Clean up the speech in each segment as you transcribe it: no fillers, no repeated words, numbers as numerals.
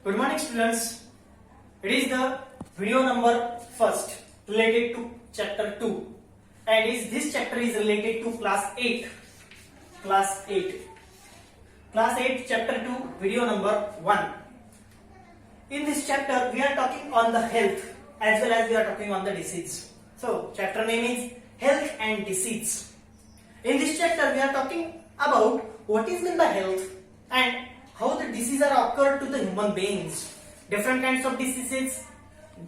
Good morning students. It is the video number first related to chapter 2 and this chapter is related to class 8 chapter 2 video number 1. In this chapter we are talking on the health as well as we are talking on the disease. So chapter name is health and disease. In this chapter we are talking about what is meant by health and how the diseases are occurred to the human beings. Different kinds of diseases.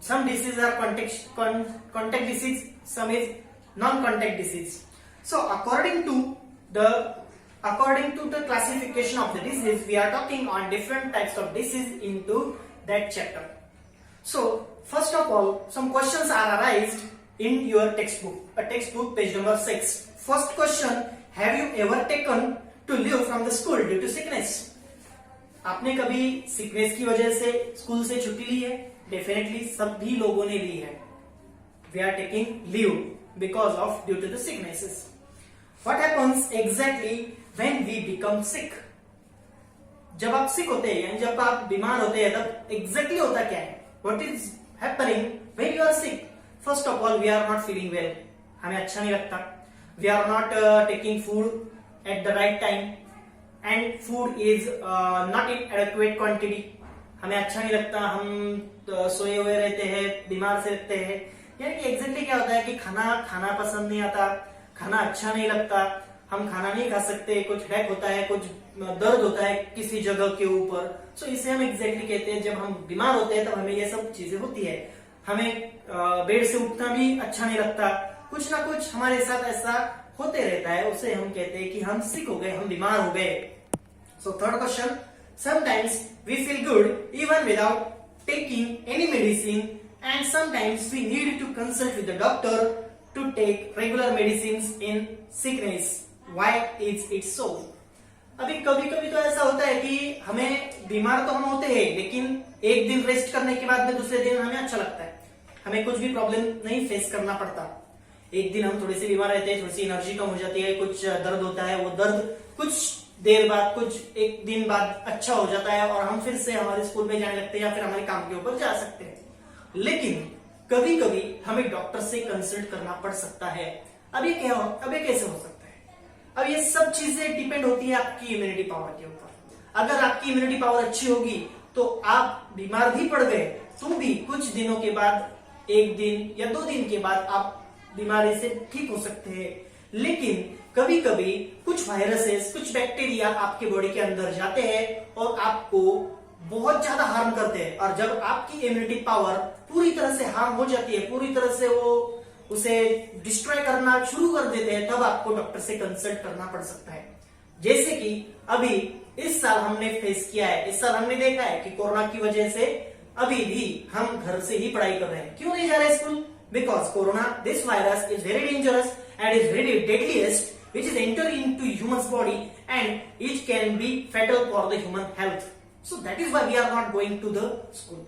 Some diseases are contact disease, some is non-contact disease. So according to the classification of the disease, we are talking on different types of disease into that chapter. So first of all, some questions are arised in your textbook. A textbook page number 6. First question: have you ever taken to leave from the school due to sickness? आपने कभी sickness की वजह से school से छुट्टी ली है? Definitely सभी लोगों ने ली है. We are taking leave because of due to the sicknesses. What happens exactly when we become sick? जब आप सिक होते हैं यानी जब आप बीमार होते हैं तब एग्जैक्टली होता क्या है? What is happening when you are sick? First of all we are not feeling well. हमें अच्छा नहीं लगता. We are not taking food at the right time and food is not in adequate quantity. हमें अच्छा नहीं लगता. हम सोए हुए रहते हैं, बीमार से रहते हैं. यानी कि एग्जैक्टली क्या होता है कि खाना पसंद नहीं आता, खाना अच्छा नहीं लगता, हम खाना नहीं खा सकते, कुछ हेडेक होता है, कुछ दर्द होता है किसी जगह के ऊपर. सो इसे हम एग्जैक्टली कहते हैं जब हम बीमार होते हैं तब हमें ये सब चीजें होती है. हमें बेड से उठना भी अच्छा नहीं लगता. कुछ ना कुछ हमारे साथ ऐसा होते रहता है. उसे हम कहते हैं कि हम सिक हो गए, हम बीमार हो गए. So third question, sometimes we feel good even without taking any medicine and sometimes we need to consult with the doctor to take regular medicines in sickness. Why is it so? अभी कभी कभी तो ऐसा होता है कि हमें बीमार तो हम होते हैं लेकिन एक दिन रेस्ट करने के बाद में दूसरे दिन हमें अच्छा लगता है. हमें कुछ भी प्रॉब्लम नहीं फेस करना पड़ता. एक दिन हम थोड़े से बीमार रहते हैं, थोड़ी सी एनर्जी कम हो जाती है, कुछ दर्द होता है, वो दर्द कुछ देर बाद कुछ एक दिन बाद अच्छा हो जाता है और हम फिर से हमारे स्कूल में जाने लगते हैं या फिर हमारे काम के ऊपर जा सकते हैं. लेकिन कभी कभी हमें डॉक्टर से कंसल्ट करना पड़ सकता है. अब ये कैसे हो सकता है? अब ये सब चीजें डिपेंड होती है आपकी इम्यूनिटी पावर के ऊपर. अगर आपकी इम्यूनिटी पावर अच्छी होगी तो आप बीमार भी पड़ गए तो भी कुछ दिनों के बाद, एक दिन या 2 दिन के बाद आप बीमारी से ठीक हो सकते हैं. लेकिन कभी कभी कुछ वायरसेस, कुछ बैक्टीरिया आपके बॉडी के अंदर जाते हैं और आपको बहुत ज्यादा हार्म करते हैं. और जब आपकी इम्यूनिटी पावर पूरी तरह से हार्म हो जाती है, पूरी तरह से वो उसे डिस्ट्रॉय करना शुरू कर देते हैं, तब आपको डॉक्टर से कंसल्ट करना पड़ सकता है. जैसे कि अभी इस साल हमने फेस किया है. इस साल हमने देखा है कि कोरोना की वजह से अभी भी हम घर से ही पढ़ाई कर रहे हैं. क्यों नहीं जा रहे school? Because corona, this virus is very dangerous and is very deadliest, which is enter into human's body and it can be fatal for the human health. So that is why we are not going to the school.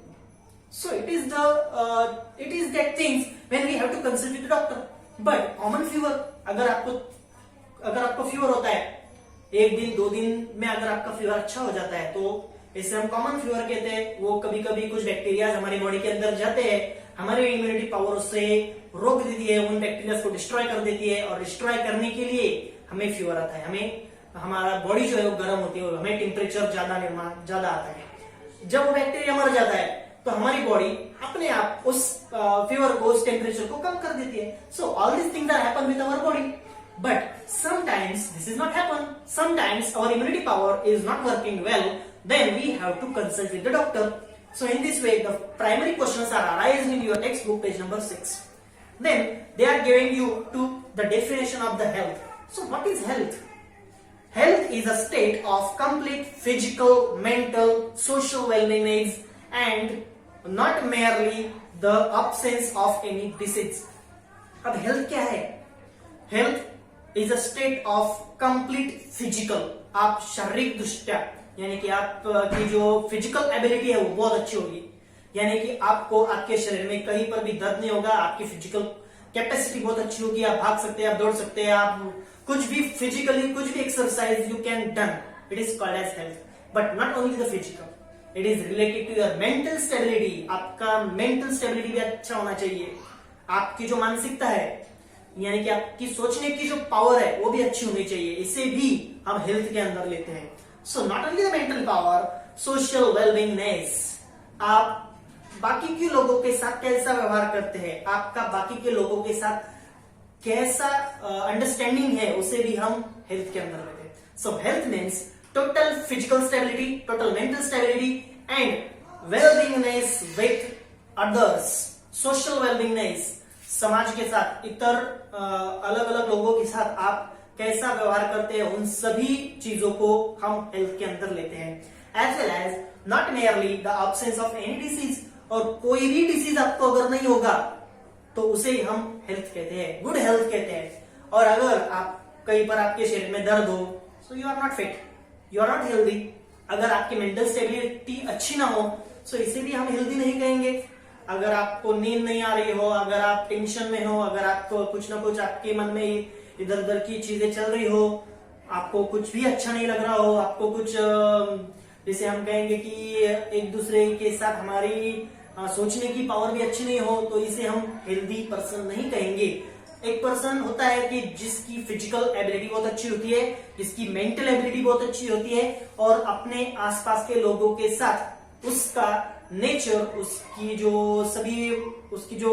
So it is that things when we have to consult with the doctor. But common fever, अगर आपको fever होता है, एक दिन 2 दिन में अगर आपका फीवर अच्छा हो जाता है तो इसे हम कॉमन फीवर कहते हैं. वो कभी कभी कुछ बैक्टीरिया हमारी बॉडी के अंदर जाते हैं, हमारी इम्यूनिटी पावर उससे रोक देती है, उन बैक्टीरिया को डिस्ट्रॉय कर देती है और डिस्ट्रॉय करने के लिए हमें फीवर आता है. हमारा बॉडी जो है वो गर्म होती है, हमें टेम्परेचर ज्यादा आता है. जब वो बैक्टीरिया मर जाता है तो हमारी बॉडी अपने आप उस फीवर को, उस टेम्परेचर को कम कर देती है. So all this things are happen with our body. But sometimes this is not happen. Sometimes our immunity power is not working well. Then we have to consult with the doctor. So in this way, the primary questions are arised in your textbook, page number 6. Then they are giving you to the definition of the health. So what is health? Health is a state of complete physical, mental, social well-being and not merely the absence of any disease. अब health क्या है? Health is a state of complete physical. आप शारीरिक दृष्टया यानी कि आपकी जो फिजिकल एबिलिटी है वो बहुत अच्छी होगी. यानी कि आपको आपके शरीर में कहीं पर भी दर्द नहीं होगा. आपकी फिजिकल कैपेसिटी बहुत अच्छी होगी. आप भाग सकते हैं, आप दौड़ सकते हैं, आप कुछ भी फिजिकली कुछ भी exercise you can done. It is called as health. But not only the physical, it is related to your mental stability. आपका मेंटल स्टेबिलिटी भी अच्छा होना चाहिए, आपकी जो मानसिकता है यानी कि आपकी सोचने की जो पावर है वो भी अच्छी होनी चाहिए, इसे भी हम हेल्थ के अंदर लेते हैं। So not only the mental power, social wellbeingness, आप बाकी के लोगों के साथ कैसा व्यवहार करते हैं, आपका बाकी के लोगों के साथ कैसा अंडरस्टैंडिंग है, उसे भी हम हेल्थ के अंदर लेते हैं। So health means total physical stability, total mental stability and wellbeingness with others, social wellbeingness, समाज के साथ, इतर अलग अलग लोगों के साथ आप कैसा व्यवहार करते हैं, उन सभी चीजों को हम हेल्थ के अंदर लेते हैं। As well as not merely the absence of any disease, और कोई भी डिसीज आपको अगर नहीं होगा तो उसे हम हेल्थ कहते हैं, गुड हेल्थ कहते हैं। और अगर आप कहीं पर आपके शरीर में दर्द हो, so you are not fit, you are not healthy. अगर आपकी मेंटल स्टेबिलिटी अच्छी ना हो, सो इसे भी हम हेल्दी नहीं कहेंगे। अगर आपको नींद नहीं आ रही हो, अगर आप टेंशन में हो, अगर आपको कुछ ना कुछ आपके मन में इधर उधर की चीजें चल रही हो, आपको कुछ भी अच्छा नहीं लग रहा हो, आपको कुछ जैसे हम कहेंगे कि एक दूसरे के साथ हमारी सोचने की पावर भी अच्छी नहीं हो, तो इसे हम हेल्दी पर्सन नहीं कहेंगे। एक पर्सन होता है कि जिसकी फिजिकल एबिलिटी बहुत अच्छी होती है, जिसकी मेंटल एबिलिटी बहुत अच्छी होती है, और अपने आसपास के लोगों के साथ उसका नेचर, उसकी जो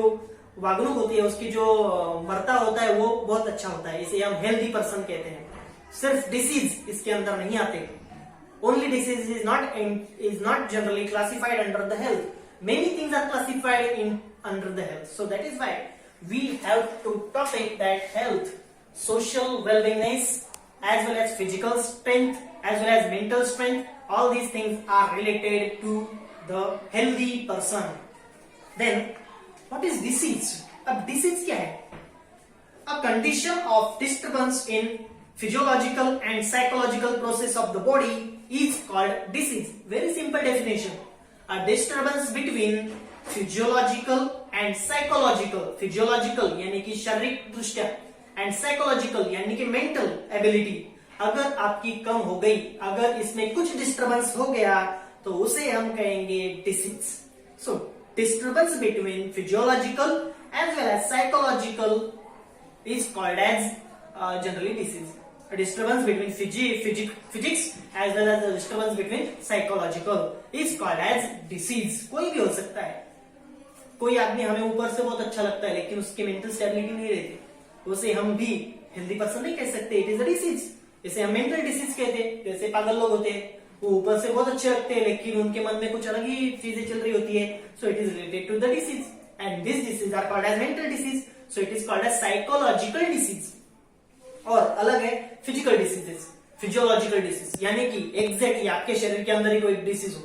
वागणुक होती है, उसकी जो बर्ताव होता है, वो बहुत अच्छा होता है, इसे हम हेल्दी पर्सन कहते हैं। सिर्फ डिसीज इसके अंदर नहीं आते। Only disease is not generally classified under the health, many things are classified in under the health. So that is why we have to topic that health, social wellbeingness, as well as physical strength, as well as mental strength, all these things are related to the healthy person. Then what is disease? अब disease क्या है? A condition of disturbance in physiological and psychological process of the body is called disease. Very simple definition. A disturbance between physiological and psychological. Physiological यानी कि शारीरिक दृष्टया, and psychological यानी कि mental ability अगर आपकी कम हो गई, अगर इसमें कुछ डिस्टर्बेंस हो गया, तो उसे हम कहेंगे disease. So disturbance between physiological as well as psychological is called as generally disease. A disturbance between physics as well as a disturbance between psychological is called as disease. कोई भी हो सकता है, कोई आदमी हमें ऊपर से बहुत अच्छा लगता है लेकिन उसकी मेंटल स्टेबिलिटी नहीं रहती, उसे हम भी हेल्दी पर्सन नहीं कह सकते, इट इज अ डिसीज। इसे हम मेंटल डिसीज कहते हैं। जैसे पागल लोग होते हैं, वो ऊपर से बहुत अच्छे लगते हैं लेकिन उनके मन में कुछ अलग ही चीजें चल रही होती है, so it is related to the disease, and this disease are called as mental disease, so it is called as psychological disease. और अलग है फिजिकल डिसीजेस, फिजियोलॉजिकल डिसीज यानी कि एग्जैक्टली आपके शरीर के अंदर ही कोई डिसीज हो,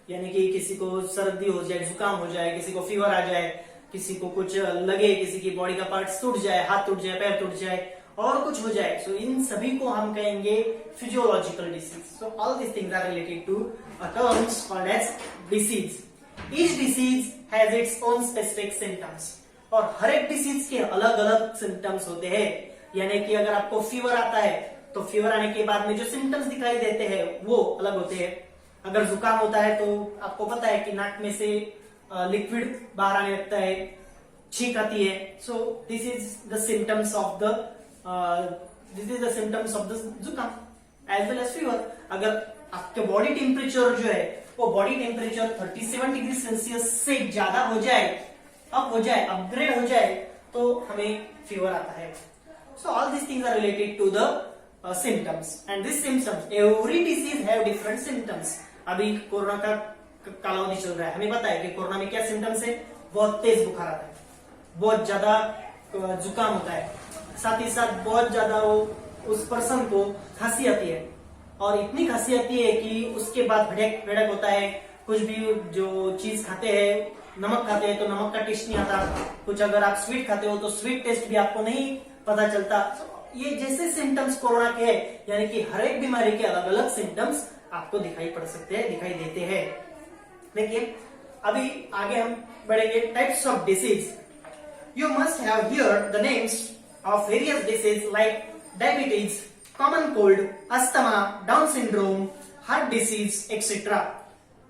यानी कि किसी को सर्दी हो जाए, जुकाम हो जाए, किसी को फीवर आ जाए, किसी को कुछ लगे, किसी की बॉडी का पार्ट टूट जाए, हाथ टूट जाए, पैर टूट जाए, और कुछ हो जाए, सो इन सभी को हम कहेंगे physiological disease. So all this things are related to a terms called as disease. Each disease has its own specific symptoms, और हर एक डिसीज के अलग अलग सिम्टम्स होते हैं। यानी कि अगर आपको फीवर आता है तो फीवर आने के बाद में जो सिम्टम्स दिखाई देते हैं वो अलग होते हैं। अगर जुकाम होता है तो आपको पता है कि नाक में से लिक्विड बाहर आने लगता है, छींक आती है, so this is the symptoms of the जुकाम एज वेल एज फीवर। अगर आपके बॉडी टेम्परेचर जो है वो बॉडी टेम्परेचर 37 डिग्री सेल्सियस से ज्यादा हो जाए, अपग्रेड हो जाए, तो हमें फीवर आता है। So all this things are related to the symptoms, and these symptoms, every disease have different symptoms. अभी कोरोना का कालावधि चल रहा है, हमें पता है कि कोरोना में क्या सिम्टम्स है, बहुत तेज बुखार आता है, बहुत ज्यादा जुकाम होता है, साथ ही साथ बहुत ज्यादा उस पर्सन को खांसी आती है, और इतनी खांसी आती है कि उसके बाद भड़क होता है। कुछ भी जो चीज खाते हैं, नमक खाते हैं तो नमक का टेस्ट नहीं आता, कुछ अगर आप स्वीट खाते हो तो स्वीट टेस्ट भी आपको नहीं पता चलता। ये जैसे सिम्टम्स कोरोना के हैं, यानी कि हर एक बीमारी के अलग अलग सिम्टम्स आपको दिखाई देते हैं। देखिए अभी आगे हम बढ़ेंगे types of disease. You must have here the names of various disease like diabetes, common cold, asthma, down syndrome, heart disease etcetera.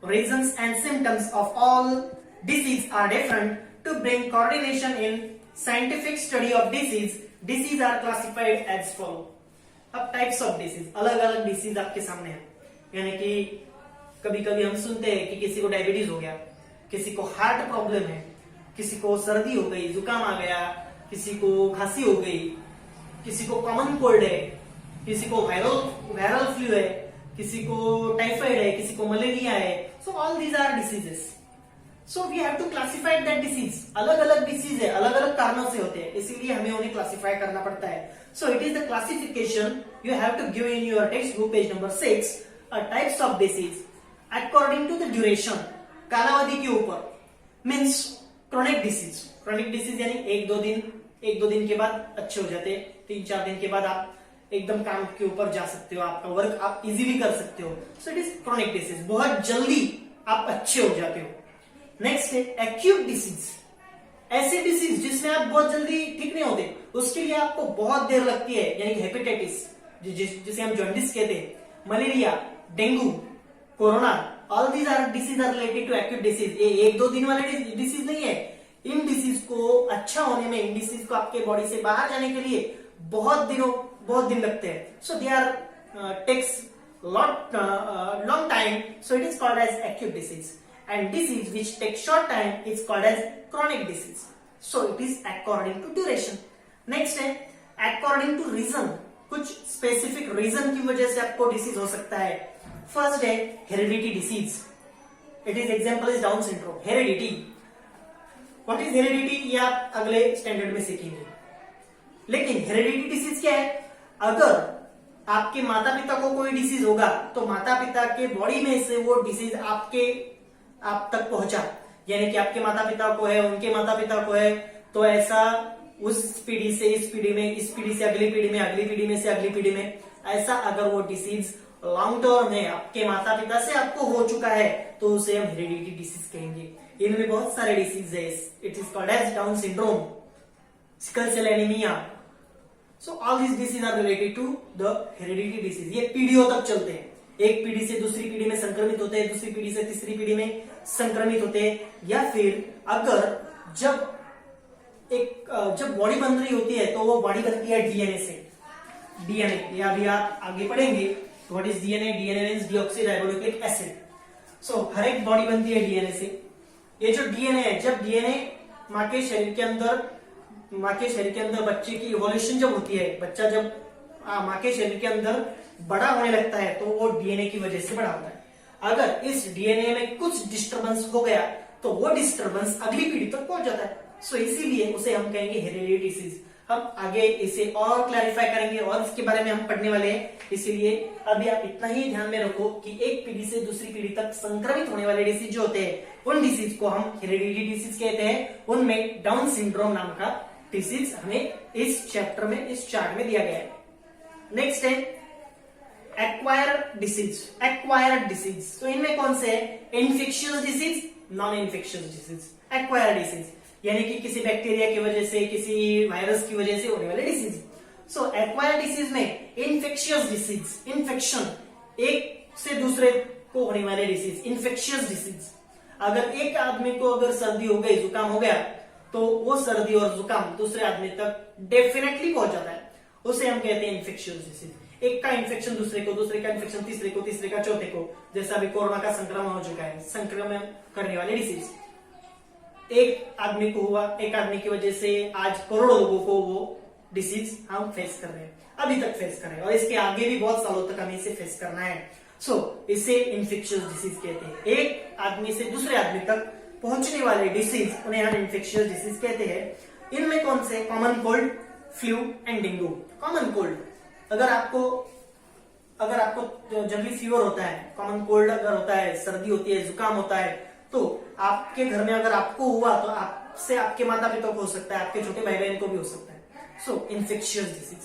reasons and symptoms of all disease are different. To bring coordination in scientific study of disease are classified as follow. अब types of disease, अलग अलग disease आपके सामने है, यानी कि कभी कभी हम सुनते हैं कि किसी को डायबिटीज हो गया, किसी को हार्ट प्रॉब्लम है, किसी को सर्दी हो गई, जुकाम आ गया, किसी को खांसी हो गई, किसी को कॉमन कोल्ड है, किसी को वायरल फ्लू है, किसी को टाइफाइड है, किसी को मलेरिया है. So all these are diseases. So we have to classify that disease. अलग अलग डिसीज है, अलग अलग कारणों से होते हैं, इसीलिए हमें उन्हें क्लासिफाई करना पड़ता है. So it is the classification you have to give in your text book page number 6. Types of disease according to the duration, कालावधि के ऊपर. मीन्स क्रोनिक डिसीज यानी एक दो दिन के बाद अच्छे हो जाते, 3-4 दिन के बाद आप एकदम काम के ऊपर जा सकते हो, आपका वर्क आप इजीली कर सकते हो. सो इट इज क्रोनिक डिसीज, बहुत जल्दी आप अच्छे हो जाते हो. नेक्स्ट है एक्यूट डिसीज. ऐसे डिसीज जिसमें आप बहुत जल्दी ठीक नहीं होते, उसके लिए आपको बहुत देर लगती है, यानी हेपेटाइटिस जिसे हम जॉन्डिस कहते हैं, malaria, dengue, corona, all these are disease are related to acute disease. ये 1-2 दिन वाले डिसीज नहीं है. इन डिसीज को अच्छा होने में, इन डिसीज को आपके बॉडी से बाहर जाने के लिए बहुत दिन लगते हैं. So they are takes long time. So it is called as acute disease. And disease which takes short time is called as chronic disease. So it is according to duration. Next है according to reason. कुछ specific reason की वजह से आपको disease हो सकता है. First है heredity disease. It is example is Down syndrome. Heredity. What is heredity? ये आप अगले स्टैंडर्ड में सीखेंगे. लेकिन heredity disease क्या है? अगर आपके माता पिता को कोई डिसीज होगा तो माता पिता के बॉडी में से वो डिसीज आप तक पहुंचा, यानी कि आपके माता पिता को है, उनके माता पिता को है, तो ऐसा उस पीढ़ी से इस पीढ़ी में, इस पीढ़ी से अगली पीढ़ी में, अगली पीढ़ी में से अगली पीढ़ी में, ऐसा अगर वो डिसीज लॉन्ग टर्म में आपके माता पिता से आपको हो चुका है तो उसे हम हेरिडिटी डिसीज कहेंगे. इनमें बहुत सारे डिसीज है. It is called as Down syndrome, sickle cell anaemia. So all this disease are related to the heredity disease. ये पीढ़ियों तक चलते हैं, एक पीढ़ी से दूसरी पीढ़ी में संक्रमित होते हैं, दूसरी पीढ़ी से तीसरी पीढ़ी में संक्रमित होते हैं. या फिर अगर जब बॉडी बन रही होती है तो वो बॉडी बनती है डीएनए से. डीएनए ये अभी आप आगे पढ़ेंगे. What is DNA? DNA means deoxyribonucleic acid. So हर एक बॉडी बनती है डीएनए से. ये जो डीएनए है, जब डीएनए माँ के शरीर के अंदर बच्चे की इवोल्यूशन जब होती है, बच्चा जब माँ के शरीर के अंदर बड़ा होने लगता है तो वो डीएनए की वजह से बड़ा होता है. अगर इस डीएनए में कुछ डिस्टर्बेंस हो गया तो वो डिस्टर्बेंस अगली पीढ़ी तक पहुंच जाता है. सो इसीलिए उसे हम कहेंगे हेरिडिटी डिसीज. हम आगे इसे और क्लैरिफाई करेंगे और इसके बारे में हम पढ़ने वाले हैं. इसीलिए अभी आप इतना ही ध्यान में रखो कि एक पीढ़ी से दूसरी पीढ़ी तक संक्रमित होने वाले डिसीज जो होते हैं, उन डिसीज को हम हेरिडिटी डिसीज कहते हैं. उनमें डाउन सिंड्रोम नाम का डिसीज हमें इस चैप्टर में, इस चार्ट में दिया गया है. नेक्स्ट है एक्वायर्ड डिसीज. तो इनमें कौन से है? Infectious disease, non infectious disease. Acquired disease यानी कि किसी बैक्टीरिया की वजह से, किसी वायरस की वजह से होने वाले डिसीज. सो एक्वायर्ड डिसीज में इन्फेक्शियस डिसीज, इन्फेक्शन, एक से दूसरे को होने वाले डिसीज, इन्फेक्शियस डिसीज. अगर एक आदमी को अगर सर्दी हो गई, जुकाम हो गया, तो वो सर्दी और जुकाम दूसरे आदमी तक डेफिनेटली पहुंच जाता है. उसे हम कहते हैं इन्फेक्शियस डिसीज. एक का इन्फेक्शन दूसरे को, दूसरे का इन्फेक्शन तीसरे को, तीसरे का चौथे को. जैसा अभी कोरोना का संक्रमण हो चुका है, संक्रमण करने वाले डिसीज. एक आदमी को हुआ, एक आदमी की वजह से आज करोड़ों लोगों को वो डिसीज हम फेस कर रहे हैं, अभी तक फेस कर रहे हैं, और इसके आगे भी बहुत सालों तक हमें इसे फेस करना है. सो इसे इन्फेक्शियस डिसीज कहते हैं. एक आदमी से दूसरे आदमी तक पहुंचने वाले डिसीज, उन्हें हम इन्फेक्शियस डिसीज कहते हैं. इनमें कौन से? Common cold, flu and dengue. Common cold, अगर आपको जंगली फीवर होता है, कॉमन कोल्ड अगर होता है, सर्दी होती है, जुकाम होता है, तो आपके घर में अगर आपको हुआ तो आपसे आपके माता पिता को हो सकता है, आपके छोटे भाई बहन को भी हो सकता है. सो इन्फेक्शियस डिसीज.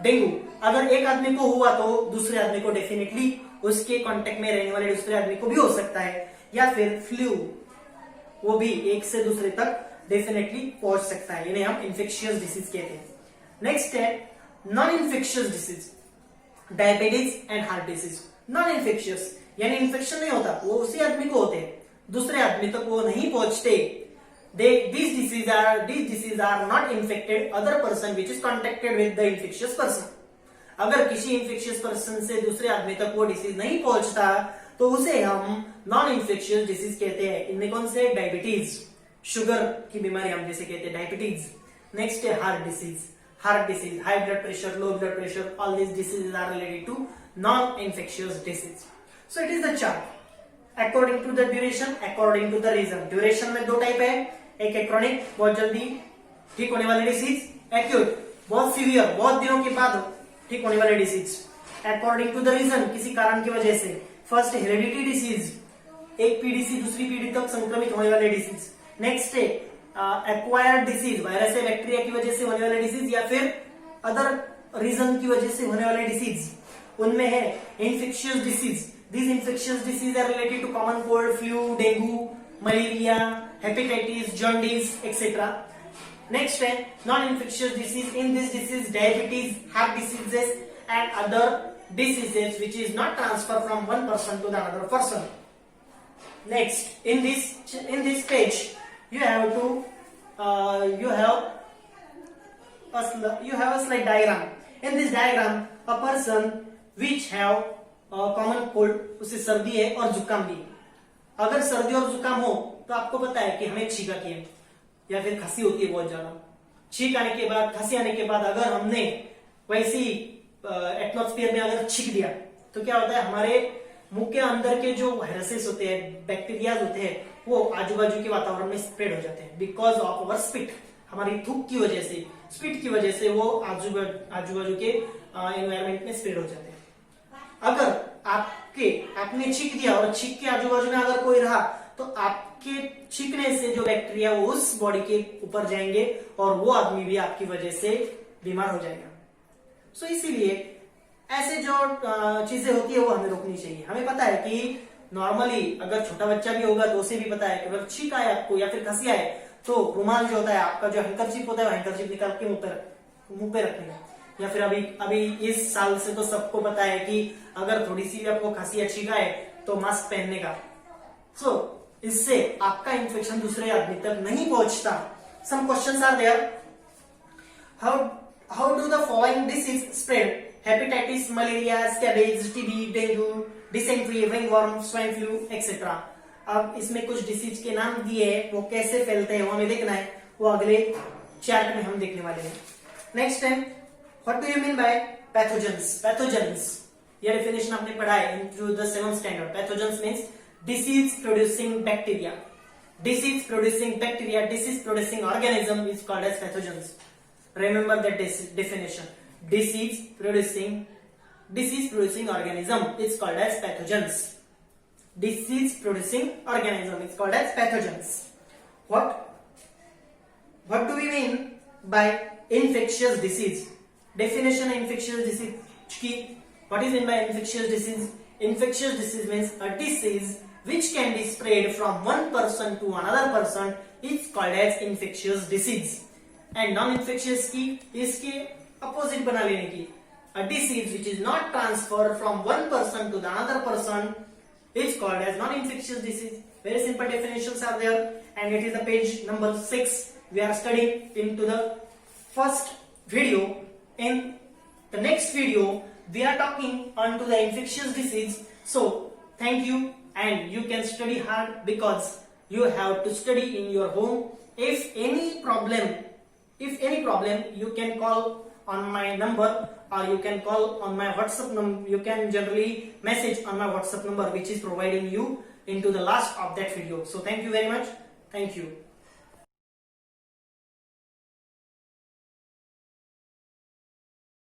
डेंगू, अगर एक आदमी को हुआ तो दूसरे आदमी को डेफिनेटली, उसके कांटेक्ट में रहने वाले दूसरे आदमी को भी हो सकता है. या फिर फ्लू, वो भी एक से दूसरे तक डेफिनेटली पहुंच सकता है. इन्हें हम इन्फेक्शियस डिसीज कहते हैं. नेक्स्ट है non infectious disease, diabetes and heart disease. Non infectious यानी इन्फेक्शन नहीं होता, वो उसी आदमी को होते हैं, दूसरे आदमी तक वो नहीं पहुंचते। These diseases are not infected other person which is contacted with the infectious person. अगर किसी इन्फेक्शियस पर्सन से दूसरे आदमी तक वो डिसीज नहीं पहुंचता तो उसे हम नॉन इन्फेक्शियस डिसीज कहते हैं। इनमें कौन से? डायबिटीज, शुगर की बीमारी हम जैसे कहते हैं डायबिटीज। नेक्स्ट है heart disease, high blood pressure, low blood pressure, all these diseases are related to non-infectious disease. So it is the chart according to the duration, according to the reason. Duration में दो type है, एक है chronic, बहुत जल्दी ठीक होने वाली डिसीज, एक्यूट बहुत सीवियर, बहुत दिनों के बाद ठीक होने वाली disease. According to the reason, किसी कारण की वजह से। फर्स्ट हेरिडिटी डिसीज, एक पीढ़ी से दूसरी पीढ़ी तक संक्रमित होने वाली डिसीज। नेक्स्ट है एक्वायर्ड डिसीज, वायरस या बैक्टीरिया की वजह से होने वाली डिसीज या फिर अदर रीजन की वजह से होने वाली डिसीज। उनमें है infectious disease. These infectious diseases are related to common cold, flu, dengue, malaria, hepatitis, jaundice, etc. Next है non-infectious disease. In this disease, diabetes, heart diseases, and other diseases which is not transferred from one person to the another person. Next, in this page, you have a slide diagram. In this diagram, a person which have common cold, उसे सर्दी है और जुकाम भी। अगर सर्दी और जुकाम हो तो आपको पता है कि हमें छींक आती है या फिर खांसी होती है बहुत ज्यादा। छींक आने के बाद, खांसी आने के बाद अगर हमने वैसी एटमॉस्फेयर में अगर छींक दिया तो क्या होता है, हमारे मुंह के अंदर के जो वायरसेस होते हैं, बैक्टीरिया होते हैं, वो आजू बाजू के वातावरण में स्प्रेड हो जाते हैं। बिकॉज ऑफ अवर स्पिट, हमारी थूक की वजह से, स्पिट की वजह से वो आजू बाजू के एनवायरमेंट में स्प्रेड हो जाते हैं। अगर आपने छींक दिया और छींक के आजू बाजू में अगर कोई रहा तो आपके छींकने से जो बैक्टीरिया वो उस बॉडी के ऊपर जाएंगे और वो आदमी भी आपकी वजह से बीमार हो जाएगा। सो इसीलिए ऐसे जो चीजें होती है वो हमें रोकनी चाहिए। हमें पता है कि नॉर्मली अगर छोटा बच्चा भी होगा तो उसे भी पता है कि अगर छींक आए आपको या फिर खांसी आए तो रुमाल जो होता है आपका, जो हैंकरचीफ होता है, वो हैंकरचीफ निकाल के मुंह पे रखने का। या फिर अभी इस साल से तो सबको पता है कि अगर थोड़ी सी भी आपको खांसी या छींक आए तो मास्क पहनने का। सो इससे आपका इन्फेक्शन दूसरे आदमी तक नहीं पहुंचता। Some questions are there. How do the following disease spread? Hepatitis, malaria, scabies, TB, dengue, dysentery, ringworm, swine flu etcetera. अब इसमें कुछ डिसीज के नाम दिए हैं, वो कैसे फैलते हैं वो हमें देखना है, वो अगले चार्ट में हम देखने वाले हैं। नेक्स्ट है What do you mean by pathogens? Pathogens, ये definition आपने पढ़ा है into the 7th standard. Pathogens means disease producing bacteria. Disease producing bacteria, disease producing organism is called as pathogens. Remember that definition. Disease producing organism is called as pathogens. Disease producing organism is called as pathogens. What do we mean by infectious disease? Definition of infectious disease की, what is meant by infectious disease? Infectious disease means a disease which can be spread from one person to another person is called as infectious disease. And non-infectious की, इसके opposite बना लेने की, a disease which is not transferred from one person to the another person is called as non-infectious disease. Very simple definitions are there, and it is the page number 6. We are studying into the first video. In the next video, we are talking onto the infectious disease. So, thank you, and you can study hard because you have to study in your home. If any problem, you can call on my number or you can call on my WhatsApp number. You can generally message on my WhatsApp number, which is providing you into the last of that video. So, thank you very much. Thank you.